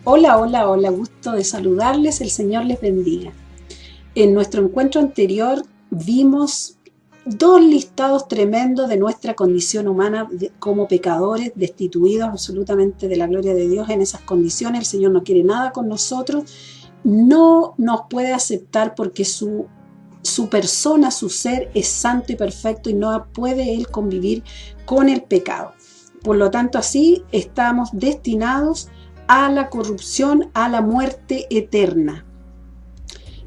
Hola, hola, hola, gusto de saludarles, el Señor les bendiga. En nuestro encuentro anterior vimos dos listados tremendos de nuestra condición humana como pecadores, destituidos absolutamente de la gloria de Dios en esas condiciones. El Señor no quiere nada con nosotros, no nos puede aceptar porque su persona, su ser es santo y perfecto y no puede Él convivir con el pecado. Por lo tanto, así estamos destinados a la corrupción, a la muerte eterna.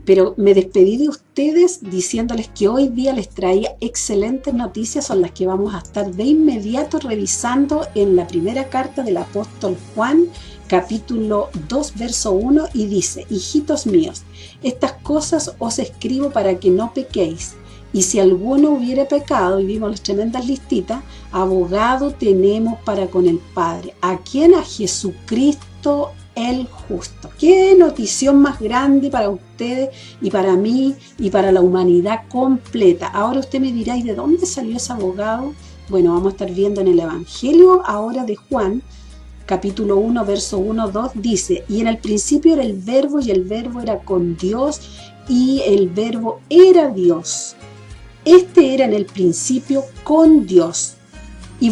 Pero me despedí de ustedes diciéndoles que hoy día les traía excelentes noticias, son las que vamos a estar de inmediato revisando en la primera carta del apóstol Juan, capítulo 2, verso 1, y dice: hijitos míos, estas cosas os escribo para que no pequéis. Y si alguno hubiere pecado, y vimos las tremendas listitas, abogado tenemos para con el Padre. ¿A quién? A Jesucristo el justo. Qué notición más grande para ustedes y para mí y para la humanidad completa. Ahora usted me dirá, ¿y de dónde salió ese abogado? Bueno, vamos a estar viendo en el Evangelio ahora de Juan, capítulo 1, verso 1, 2, dice: y en el principio era el verbo, y el verbo era con Dios, y el verbo era Dios. Este era en el principio con Dios. Y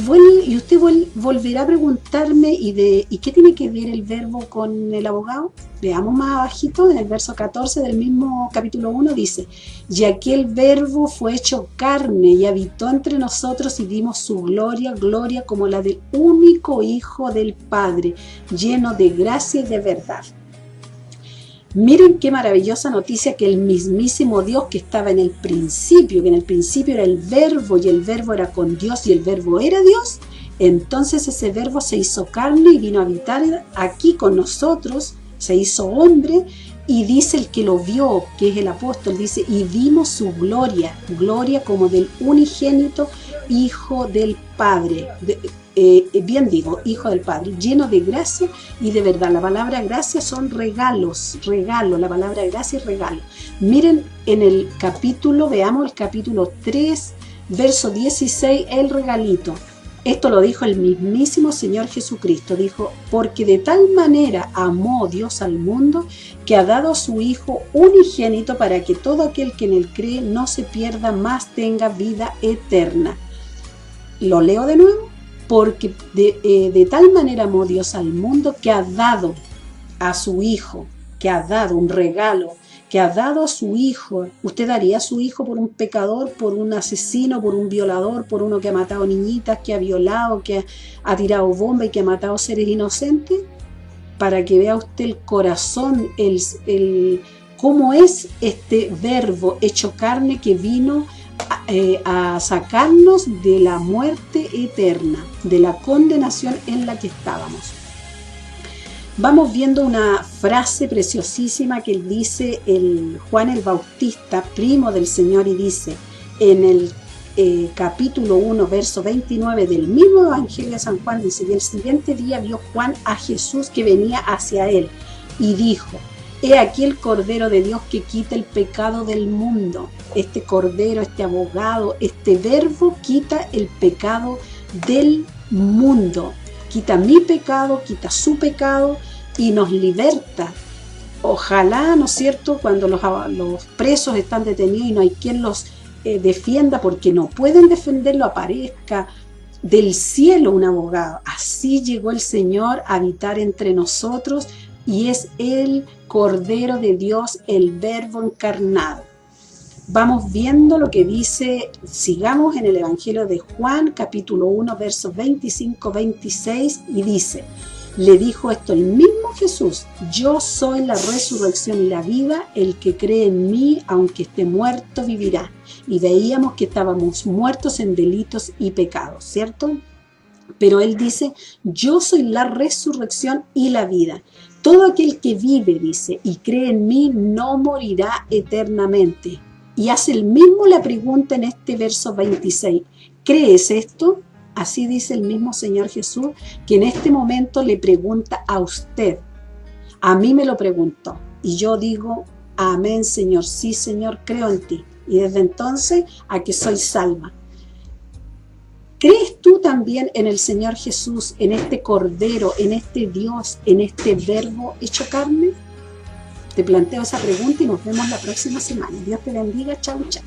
usted volverá a preguntarme, ¿y qué tiene que ver el verbo con el abogado? Veamos más abajito, en el verso 14 del mismo capítulo 1 dice: y aquel verbo fue hecho carne y habitó entre nosotros y dimos su gloria, gloria como la del único Hijo del Padre, lleno de gracia y de verdad. Miren qué maravillosa noticia, que el mismísimo Dios que estaba en el principio, que en el principio era el verbo y el verbo era con Dios y el verbo era Dios, entonces ese verbo se hizo carne y vino a habitar aquí con nosotros, se hizo hombre, y dice el que lo vio, que es el apóstol, dice: y vimos su gloria, gloria como del unigénito Hijo del Padre. Bien digo, Hijo del Padre, lleno de gracia y de verdad. La palabra gracia son regalos, regalo, la palabra gracia es regalo. Miren en el capítulo, veamos el capítulo 3, verso 16, el regalito. Esto lo dijo el mismísimo Señor Jesucristo, dijo: porque de tal manera amó Dios al mundo, que ha dado a su Hijo unigénito, para que todo aquel que en él cree no se pierda, mas tenga vida eterna. Lo leo de nuevo: porque de tal manera amó Dios al mundo, que ha dado a su Hijo, que ha dado un regalo, que ha dado a su Hijo. ¿Usted daría a su Hijo por un pecador, por un asesino, por un violador, por uno que ha matado niñitas, que ha violado, que ha tirado bomba y que ha matado seres inocentes? Para que vea usted el corazón, cómo es este verbo hecho carne que vino a sacarnos de la muerte eterna, de la condenación en la que estábamos. Vamos viendo una frase preciosísima que dice el Juan el Bautista, primo del Señor, y dice en el capítulo 1, verso 29 del mismo Evangelio de San Juan, dice: y el siguiente día vio Juan a Jesús que venía hacia él, y dijo: he aquí el Cordero de Dios que quita el pecado del mundo. Este Cordero, este abogado, este verbo quita el pecado del mundo. Quita mi pecado, quita su pecado y nos liberta. Ojalá, ¿no es cierto?, cuando los presos están detenidos y no hay quien los defienda porque no pueden defenderlo, aparezca del cielo un abogado. Así llegó el Señor a habitar entre nosotros, y es el Cordero de Dios, el Verbo encarnado. Vamos viendo lo que dice, sigamos en el Evangelio de Juan, capítulo 1, versos 25-26, y dice: le dijo esto el mismo Jesús: yo soy la resurrección y la vida, el que cree en mí, aunque esté muerto, vivirá. Y veíamos que estábamos muertos en delitos y pecados, ¿cierto? Pero él dice: yo soy la resurrección y la vida. Todo aquel que vive, dice, y cree en mí, no morirá eternamente. Y hace el mismo la pregunta en este verso 26. ¿Crees esto? Así dice el mismo Señor Jesús, que en este momento le pregunta a usted. A mí me lo preguntó. Y yo digo: amén, Señor. Sí, Señor, creo en ti. Y desde entonces a que soy salva. ¿Crees tú también en el Señor Jesús, en este Cordero, en este Dios, en este Verbo hecho carne? Te planteo esa pregunta y nos vemos la próxima semana. Dios te bendiga. Chau, chau.